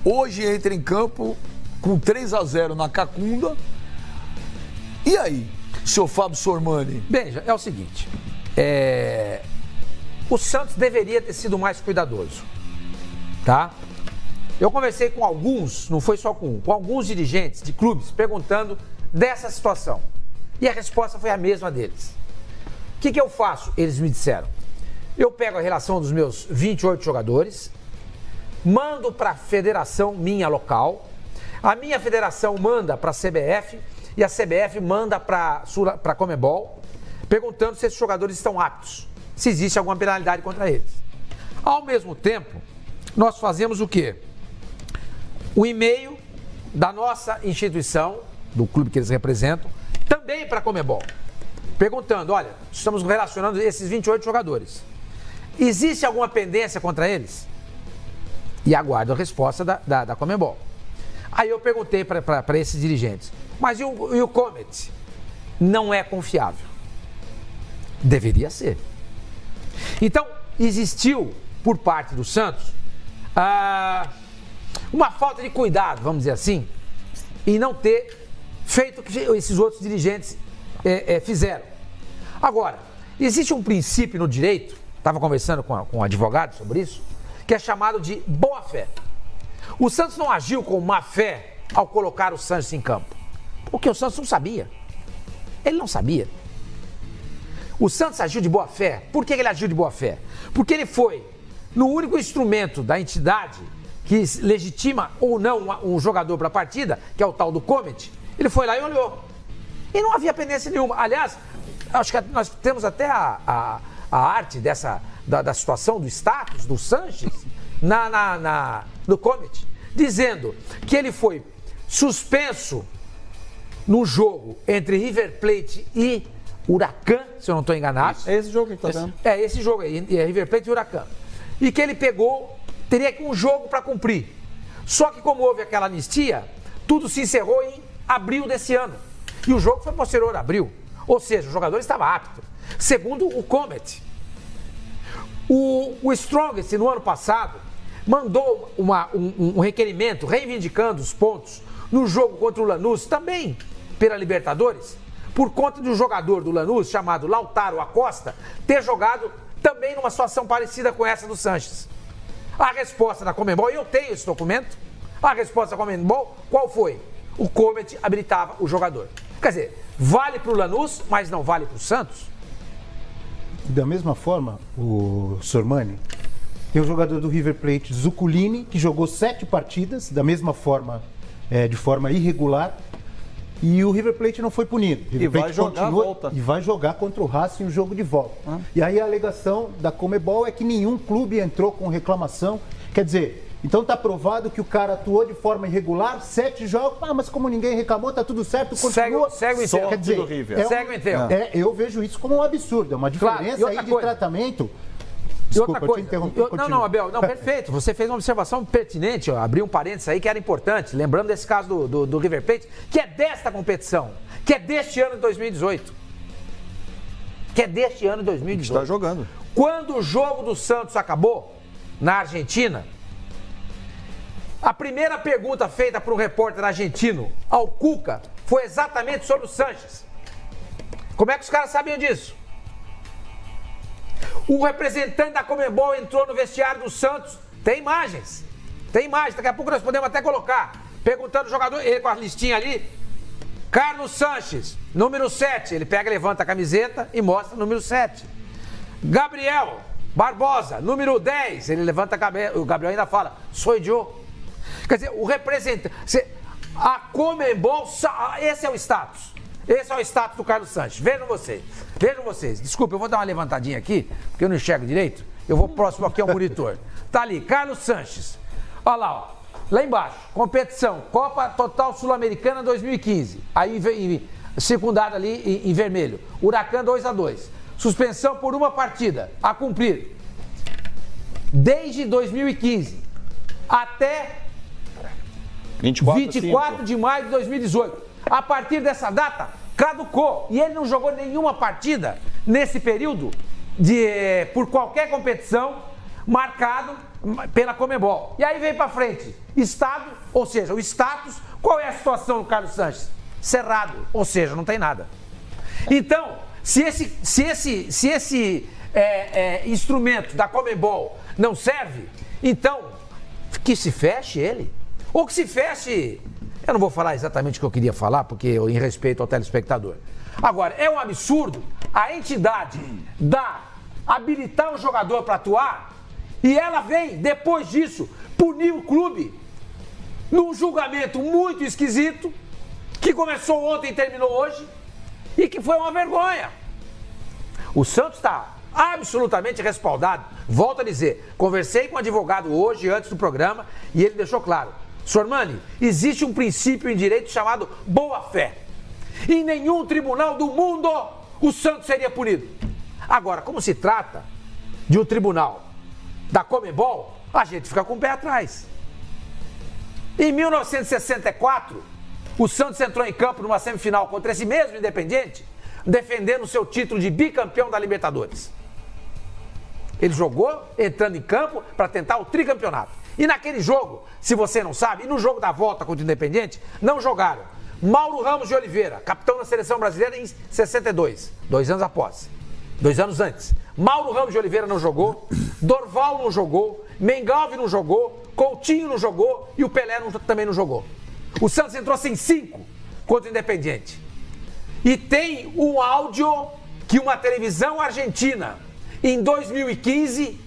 hoje entra em campo com 3-0 na Cacunda. E aí, seu Fábio Sormani? Veja, é o seguinte, o Santos deveria ter sido mais cuidadoso, tá? Eu conversei com alguns, não foi só com alguns dirigentes de clubes perguntando dessa situação. E a resposta foi a mesma deles. O que eu faço? Eles me disseram. Eu pego a relação dos meus 28 jogadores, mando para a federação minha local, a minha federação manda para a CBF e a CBF manda para a Conmebol, perguntando se esses jogadores estão aptos, se existe alguma penalidade contra eles. Ao mesmo tempo, nós fazemos o quê? O e-mail da nossa instituição, do clube que eles representam, também para a Conmebol, perguntando, olha, estamos relacionando esses 28 jogadores. Existe alguma pendência contra eles? E aguardo a resposta da Conmebol. Aí eu perguntei para esses dirigentes, mas e o Comet? Não é confiável. Deveria ser. Então, existiu, por parte do Santos, uma falta de cuidado, vamos dizer assim, em não ter feito o que esses outros dirigentes fizeram. Agora, existe um princípio no direito, estava conversando com um advogado sobre isso, que é chamado de boa-fé. O Santos não agiu com má-fé ao colocar o Sanches em campo, porque o Santos não sabia. Ele não sabia. O Santos agiu de boa-fé. Por que ele agiu de boa-fé? Porque ele foi no único instrumento da entidade que legitima ou não um jogador para a partida, que é o tal do Comet, ele foi lá e olhou. E não havia pendência nenhuma. Aliás, acho que nós temos até a arte da situação, do status do Sanches no Comet, dizendo que ele foi suspenso no jogo entre River Plate e Huracan, se eu não estou enganado. É esse jogo que está vendo? É esse jogo aí, é River Plate e Huracan. E que ele teria um jogo para cumprir. Só que como houve aquela anistia, tudo se encerrou em abril desse ano. E o jogo foi posterior a abril. Ou seja, o jogador estava apto. Segundo o Comet. O Strongest, no ano passado, mandou um requerimento reivindicando os pontos no jogo contra o Lanús, também pela Libertadores, por conta de um jogador do Lanús, chamado Lautaro Acosta, ter jogado também numa situação parecida com essa do Sanches. A resposta da Conmebol, eu tenho esse documento, a resposta da Conmebol, qual foi? O Comet habilitava o jogador. Quer dizer, vale para o Lanús, mas não vale para o Santos? Da mesma forma, o Sormani, tem o jogador do River Plate, Zuculini, que jogou 7 partidas, da mesma forma, de forma irregular, e o River Plate não foi punido. O River Plate continua e vai jogar contra o Racing o jogo de volta. E aí a alegação da Conmebol é que nenhum clube entrou com reclamação. Quer dizer, então está provado que o cara atuou de forma irregular, 7 jogos, mas como ninguém reclamou, tá tudo certo, continua. Segue o enterro. Quer dizer, do River. Segue o enterro. Eu vejo isso como um absurdo, é uma diferença aí de tratamento. Desculpa, eu te interrompi. Não, Abel, não, perfeito. Você fez uma observação pertinente, abriu um parênteses aí que era importante. Lembrando desse caso do River Plate, que é desta competição, que é deste ano de 2018. Está jogando. Quando o jogo do Santos acabou, na Argentina, a primeira pergunta feita por um repórter argentino ao Cuca foi exatamente sobre o Sanches. Como é que os caras sabiam disso? O representante da Conmebol entrou no vestiário do Santos. Tem imagens. Daqui a pouco nós podemos até colocar. Perguntando o jogador, ele com a listinha ali. Carlos Sanches, número 7. Ele pega, levanta a camiseta e mostra o número 7. Gabriel Barbosa, número 10. Ele levanta a cabeça. O Gabriel ainda fala, sou eu. Quer dizer, o representante. A Conmebol, esse é o status. Esse é o status do Carlos Sanches. Vejam vocês. Desculpa, eu vou dar uma levantadinha aqui, porque eu não enxergo direito. Eu vou próximo aqui ao monitor. Tá ali, Carlos Sanches. Olha lá, ó. Lá embaixo, competição, Copa Total Sul-Americana 2015. Aí vem secundário ali em vermelho. Huracan 2-2. Suspensão por uma partida a cumprir. Desde 2015 até 24 de maio de 2018. A partir dessa data, caducou. E ele não jogou nenhuma partida nesse período por qualquer competição marcado pela Conmebol. E aí vem para frente, Estado, ou seja, o status, qual é a situação do Carlos Sanches? Cerrado, ou seja, não tem nada. Então, se esse instrumento da Conmebol não serve, então que se feche ele. Ou que se feche, eu não vou falar exatamente o que eu queria falar, porque eu em respeito ao telespectador. Agora, é um absurdo a entidade habilitar um jogador para atuar e ela vem, depois disso, punir o clube num julgamento muito esquisito, que começou ontem e terminou hoje, e que foi uma vergonha. O Santos está absolutamente respaldado. Volto a dizer, conversei com um advogado hoje, antes do programa, e ele deixou claro. Sormani, existe um princípio em direito chamado boa-fé. Em nenhum tribunal do mundo o Santos seria punido. Agora, como se trata de um tribunal da Conmebol, a gente fica com o pé atrás. Em 1964, o Santos entrou em campo numa semifinal contra esse mesmo Independiente, defendendo o seu título de bicampeão da Libertadores. Ele jogou entrando em campo para tentar o tricampeonato. E naquele jogo, se você não sabe, e no jogo da volta contra o Independiente, não jogaram Mauro Ramos de Oliveira, capitão da seleção brasileira em 62, 2 anos após, 2 anos antes. Mauro Ramos de Oliveira não jogou, Dorval não jogou, Mengalvi não jogou, Coutinho não jogou e o Pelé também não jogou. O Santos entrou sem 5 contra o Independiente. E tem um áudio que uma televisão argentina, em 2015,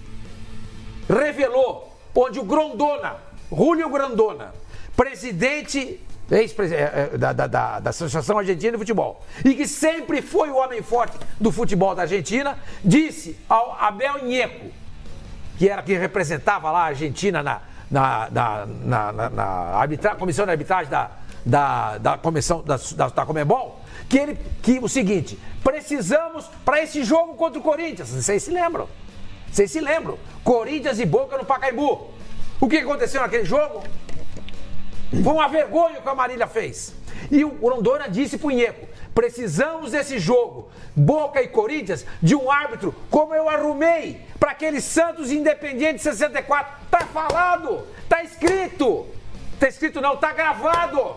revelou, onde o Grondona, Julio Grondona, presidente da Associação Argentina de Futebol, e que sempre foi o homem forte do futebol da Argentina, disse ao Abel Ñeco, que era quem representava lá a Argentina na comissão de arbitragem da comissão da Conmebol, que o seguinte: precisamos para esse jogo contra o Corinthians. Vocês se lembram? Corinthians e Boca no Pacaembu. O que aconteceu naquele jogo? Foi uma vergonha o que a Marília fez. E o Grondona disse pro Ñeco: precisamos desse jogo, Boca e Corinthians, de um árbitro como eu arrumei para aquele Santos Independiente de 64. Tá falado, tá escrito. Tá escrito não, tá gravado.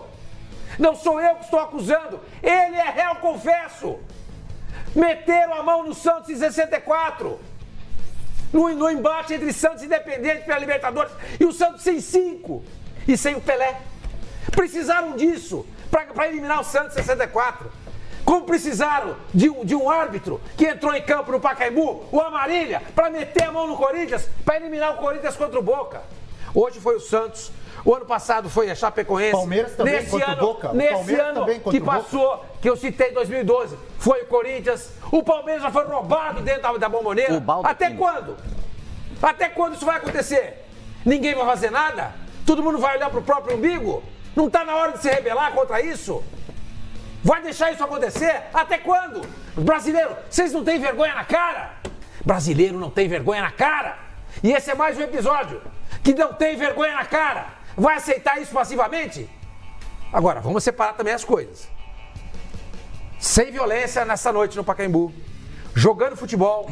Não sou eu que estou acusando, ele é réu confesso. Meteram a mão no Santos em 64. No embate entre Santos e Independiente pela Libertadores. E o Santos sem 5. E sem o Pelé. Precisaram disso para eliminar o Santos em 64. Como precisaram de um árbitro que entrou em campo no Pacaembu, o Amarília, para meter a mão no Corinthians, para eliminar o Corinthians contra o Boca. Hoje foi o Santos. O ano passado foi a Chapecoense. Palmeiras também nesse contra ano, o Boca. Nesse ano que passou, que eu citei em 2012, foi o Corinthians. O Palmeiras já foi roubado dentro da Bomboneira. Até quando? Até quando isso vai acontecer? Ninguém vai fazer nada? Todo mundo vai olhar para o próprio umbigo? Não está na hora de se rebelar contra isso? Vai deixar isso acontecer? Até quando? Brasileiro, vocês não têm vergonha na cara? Brasileiro não tem vergonha na cara. E esse é mais um episódio que não tem vergonha na cara. Vai aceitar isso passivamente? Agora, vamos separar também as coisas. Sem violência nessa noite no Pacaembu. Jogando futebol.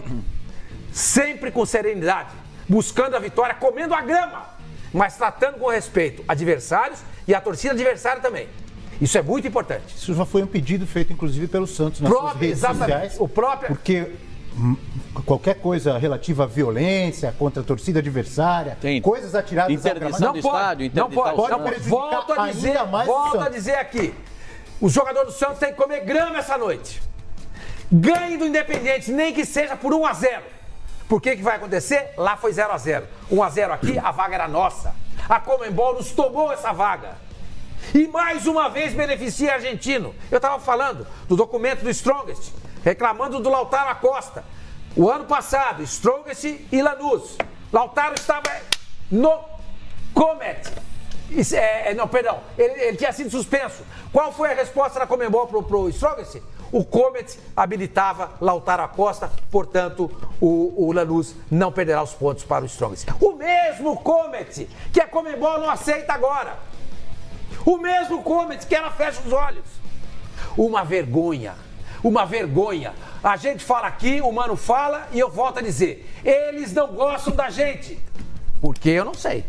Sempre com serenidade. Buscando a vitória, comendo a grama. Mas tratando com respeito adversários e a torcida adversária também. Isso é muito importante. Isso já foi um pedido feito, inclusive, pelo Santos nas suas redes sociais. Porque qualquer coisa relativa à violência contra a torcida adversária, coisas atiradas à gramado, do estádio, não pode volto a dizer aqui, os jogadores do Santos têm que comer grama essa noite. Ganhe do Independiente, nem que seja por 1-0. Por que vai acontecer? Lá foi 0-0. 1-0 aqui, a vaga era nossa. A Conmebol nos tomou essa vaga. E mais uma vez beneficia argentino. Eu estava falando do documento do Strongest, reclamando do Lautaro Acosta. O ano passado, Strongest e Lanús. Lautaro estava no Comet. Ele tinha sido suspenso. Qual foi a resposta da Conmebol pro Strongest? O Comet habilitava Lautaro Acosta, portanto, o Lanús não perderá os pontos para o Strongest. O mesmo Comet que a Conmebol não aceita agora. O mesmo Comet que ela fecha os olhos. Uma vergonha. Uma vergonha. A gente fala aqui, o Mano fala e eu volto a dizer. Eles não gostam da gente. Por que eu não sei.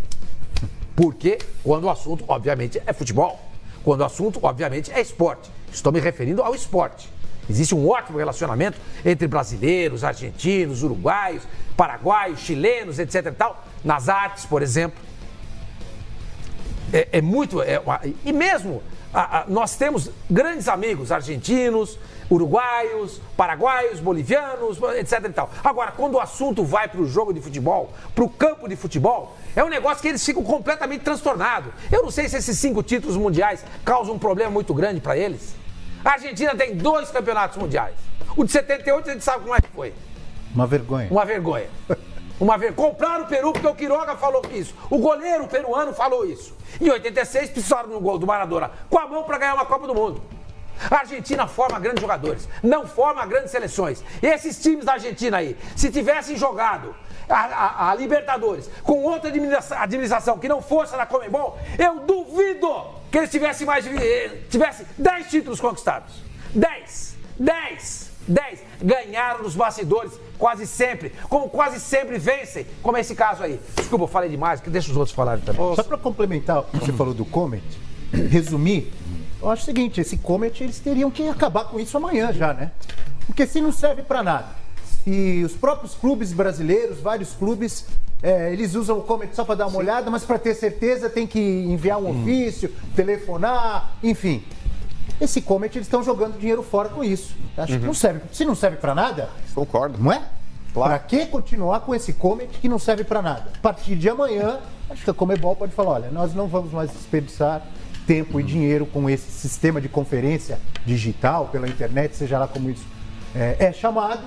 Porque quando o assunto, obviamente, é futebol. Quando o assunto, obviamente, é esporte. Estou me referindo ao esporte. Existe um ótimo relacionamento entre brasileiros, argentinos, uruguaios, paraguaios, chilenos, etc. e tal, nas artes, por exemplo. E mesmo nós temos grandes amigos argentinos, uruguaios, paraguaios, bolivianos, etc. e tal. Agora, quando o assunto vai para o jogo de futebol, para o campo de futebol, é um negócio que eles ficam completamente transtornados. Eu não sei se esses 5 títulos mundiais causam um problema muito grande para eles. A Argentina tem 2 campeonatos mundiais. O de 78 a gente sabe como é que foi. Uma vergonha. Uma vergonha. Compraram o Peru porque o Quiroga falou isso. O goleiro peruano falou isso. Em 86 precisaram no gol do Maradona com a mão para ganhar uma Copa do Mundo. A Argentina forma grandes jogadores, não forma grandes seleções. Esses times da Argentina aí, se tivessem jogado a Libertadores com outra administração que não fosse a da Conmebol, eu duvido que eles tivessem 10 títulos conquistados. 10. Ganharam nos bastidores quase sempre, como quase sempre vencem, como é esse caso aí. Desculpa, eu falei demais, que deixa os outros falarem também. Só para complementar o que você falou do Comet, resumir, eu acho o seguinte, esse Comet, eles teriam que acabar com isso amanhã já, né? Porque se não serve para nada. Se os próprios clubes brasileiros, vários clubes, eles usam o Comet só para dar uma olhada, mas para ter certeza tem que enviar um ofício, telefonar, enfim. Esse Comet, eles estão jogando dinheiro fora com isso. Acho que não serve. Se não serve para nada, concordo. Não é? Claro. Para que continuar com esse Comet que não serve para nada? A partir de amanhã, acho que a Conmebol pode falar, olha, nós não vamos mais desperdiçar tempo e dinheiro com esse sistema de conferência digital, pela internet, seja lá como isso é chamado.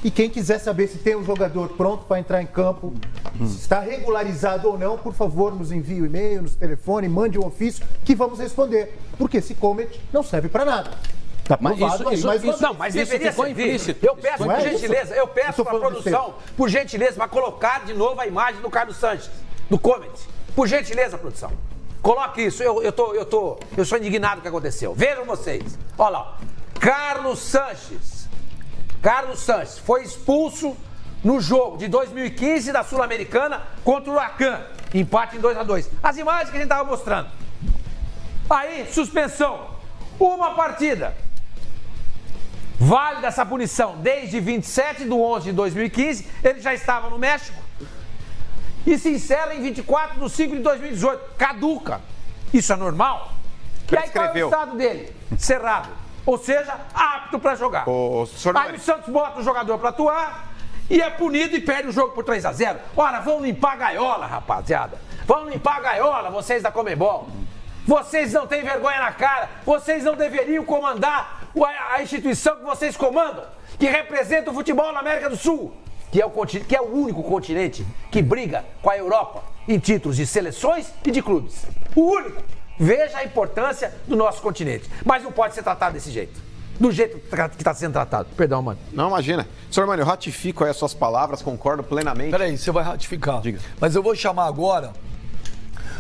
E quem quiser saber se tem um jogador pronto para entrar em campo, se está regularizado ou não, por favor, nos envie o e-mail, nos telefone, mande um ofício que vamos responder. Porque esse Comet não serve para nada. Está provado mas deveria ser implícito. Eu peço por gentileza, eu peço para a produção, por gentileza, para colocar de novo a imagem do Carlos Sanches, do Comet. Por gentileza, produção. Coloque isso, eu sou indignado com o que aconteceu. Vejam vocês. Olha lá, Carlos Sanches foi expulso no jogo de 2015 da Sul-Americana contra o Huracan. Empate em 2-2. As imagens que a gente estava mostrando. Aí, suspensão. Uma partida. Válida essa punição desde 27/11/2015. Ele já estava no México. E se encerra em 24/5/2018. Caduca. Isso é normal? E aí qual é o estado dele? Cerrado. Ou seja, apto para jogar. Aí o Santos bota o jogador para atuar e é punido e perde o jogo por 3-0. Ora, vão limpar a gaiola, rapaziada. Vão limpar a gaiola, vocês da Conmebol. Vocês não têm vergonha na cara. Vocês não deveriam comandar a instituição que vocês comandam, que representa o futebol na América do Sul, que é o único continente que briga com a Europa em títulos de seleções e de clubes. O único. Veja a importância do nosso continente. Mas não pode ser tratado desse jeito. Do jeito que está sendo tratado. Perdão, mano. Não, imagina. Senhor Mano, eu ratifico aí as suas palavras, concordo plenamente. Peraí, você vai ratificar. Diga. Mas eu vou chamar agora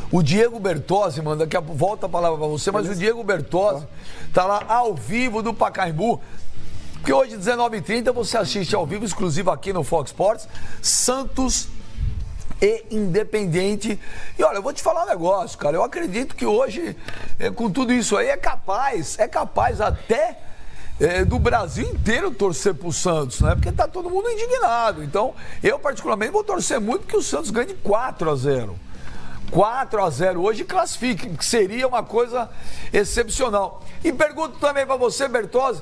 o Diego Bertozzi, mano. Daqui a pouco volta a palavra para você, mas o Diego Bertozzi tá lá ao vivo do Pacaembu. Porque hoje, 19h30, você assiste ao vivo, exclusivo aqui no Fox Sports, Santos e Independente. E olha, eu vou te falar um negócio, cara. Eu acredito que hoje, com tudo isso aí, é capaz até do Brasil inteiro torcer pro Santos, né? Porque tá todo mundo indignado. Então, eu particularmente vou torcer muito que o Santos ganhe de 4-0. 4-0 hoje classifique, que seria uma coisa excepcional. E pergunto também para você, Bertozzi,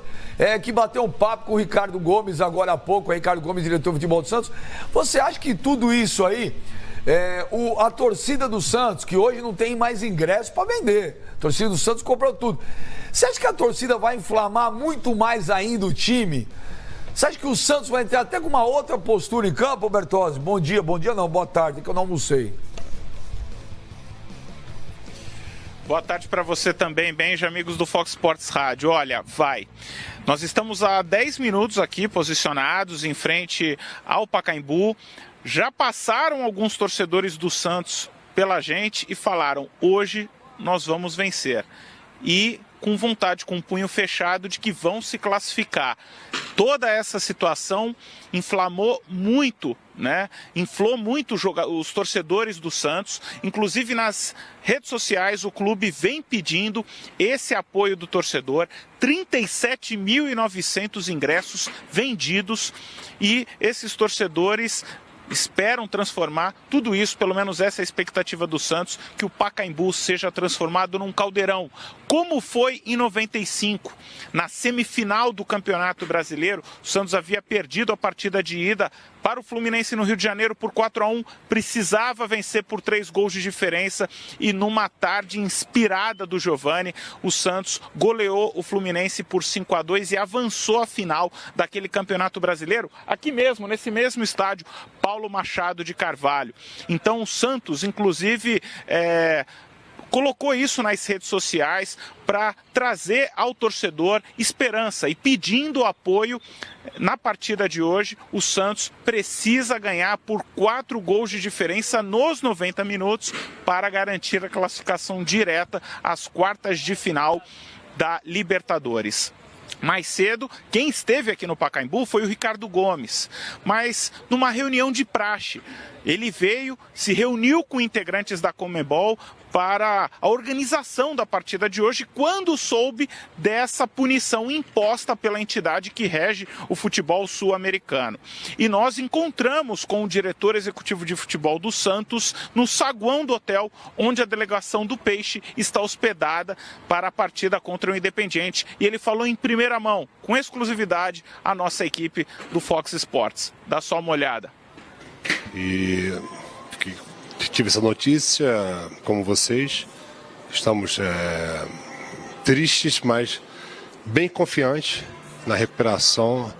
que bateu um papo com o Ricardo Gomes agora há pouco, Ricardo Gomes, diretor de futebol do Santos. Você acha que tudo isso aí, a torcida do Santos, que hoje não tem mais ingresso para vender, a torcida do Santos comprou tudo. Você acha que a torcida vai inflamar muito mais ainda o time? Você acha que o Santos vai entrar até com uma outra postura em campo, Bertozzi? Bom dia não, boa tarde, que eu não almocei. Boa tarde para você também, Benja, amigos do Fox Sports Rádio. Olha, nós estamos há 10 minutos aqui posicionados em frente ao Pacaembu. Já passaram alguns torcedores do Santos pela gente e falaram, hoje nós vamos vencer. e com vontade, com o punho fechado de que vão se classificar. Toda essa situação inflamou muito, né? Inflou muito os torcedores do Santos, inclusive nas redes sociais o clube vem pedindo esse apoio do torcedor, 37.900 ingressos vendidos e esses torcedores esperam transformar tudo isso, pelo menos essa é a expectativa do Santos, que o Pacaembu seja transformado num caldeirão, como foi em 95. Na semifinal do Campeonato Brasileiro, o Santos havia perdido a partida de ida para o Fluminense no Rio de Janeiro por 4-1, precisava vencer por 3 gols de diferença e numa tarde inspirada do Giovani, o Santos goleou o Fluminense por 5-2 e avançou à final daquele Campeonato Brasileiro, aqui mesmo, nesse mesmo estádio, Paulo Machado de Carvalho. Então o Santos, inclusive, colocou isso nas redes sociais para trazer ao torcedor esperança e pedindo apoio. Na partida de hoje, o Santos precisa ganhar por 4 gols de diferença nos 90 minutos para garantir a classificação direta às quartas de final da Libertadores. Mais cedo, quem esteve aqui no Pacaembu foi o Ricardo Gomes, mas numa reunião de praxe. Ele veio, se reuniu com integrantes da Conmebol para a organização da partida de hoje, quando soube dessa punição imposta pela entidade que rege o futebol sul-americano. E nós encontramos com o diretor executivo de futebol do Santos no saguão do hotel onde a delegação do Peixe está hospedada para a partida contra o Independiente. E ele falou em primeira mão, com exclusividade, a nossa equipe do Fox Sports. Dá só uma olhada. E tive essa notícia, como vocês, estamos tristes, mas bem confiantes na recuperação.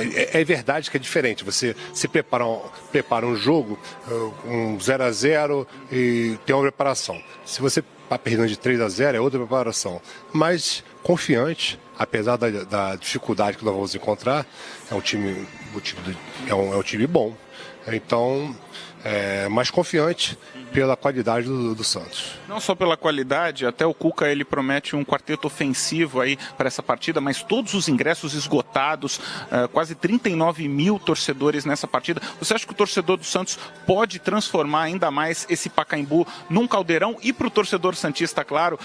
É verdade que é diferente, você se prepara um jogo, um 0-0 e tem uma preparação. Se você está perdendo de 3-0 é outra preparação, mas confiante, apesar da dificuldade que nós vamos encontrar, é um time bom. Então, mais confiante pela qualidade do Santos. Não só pela qualidade, até o Cuca ele promete um quarteto ofensivo aí para essa partida, mas todos os ingressos esgotados, quase 39 mil torcedores nessa partida. Você acha que o torcedor do Santos pode transformar ainda mais esse Pacaembu num caldeirão? E para o torcedor santista, claro,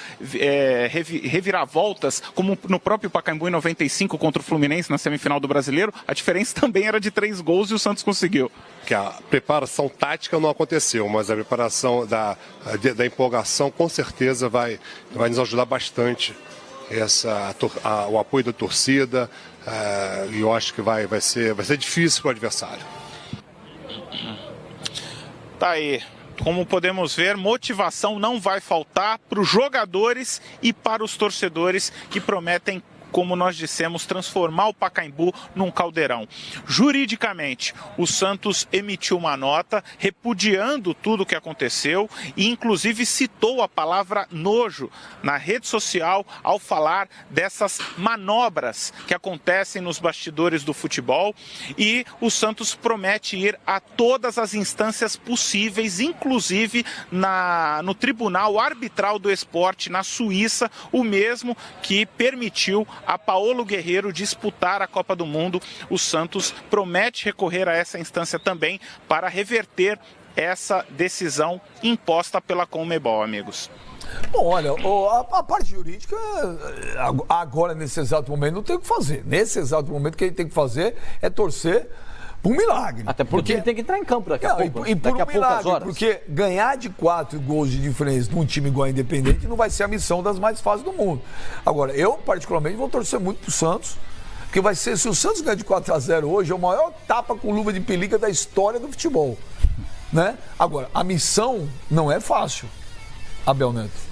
reviravoltas, como no próprio Pacaembu em 95 contra o Fluminense na semifinal do Brasileiro, a diferença também era de 3 gols e o Santos conseguiu. Que a preparação tática não aconteceu, mas a preparação da empolgação com certeza vai nos ajudar bastante. O apoio da torcida, e eu acho que vai ser difícil para o adversário. Tá aí. Como podemos ver, motivação não vai faltar para os jogadores e para os torcedores que prometem, como nós dissemos, transformar o Pacaembu num caldeirão. Juridicamente, o Santos emitiu uma nota repudiando tudo o que aconteceu e inclusive citou a palavra nojo na rede social ao falar dessas manobras que acontecem nos bastidores do futebol, e o Santos promete ir a todas as instâncias possíveis, inclusive no Tribunal Arbitral do Esporte na Suíça, o mesmo que permitiu a Paolo Guerreiro disputar a Copa do Mundo. O Santos promete recorrer a essa instância também para reverter essa decisão imposta pela Conmebol, amigos. Bom, olha, a parte jurídica, agora, nesse exato momento, não tem o que fazer. Nesse exato momento, o que ele tem que fazer é torcer por um milagre. Até porque ele tem que entrar em campo daqui a pouco. E por um milagre, porque ganhar de 4 gols de diferença num time igual a Independente não vai ser a missão das mais fáceis do mundo. Agora, eu particularmente vou torcer muito pro Santos, porque vai ser, se o Santos ganhar de 4-0 hoje, é o maior tapa com luva de pelica da história do futebol, né? Agora, a missão não é fácil, Abel Neto.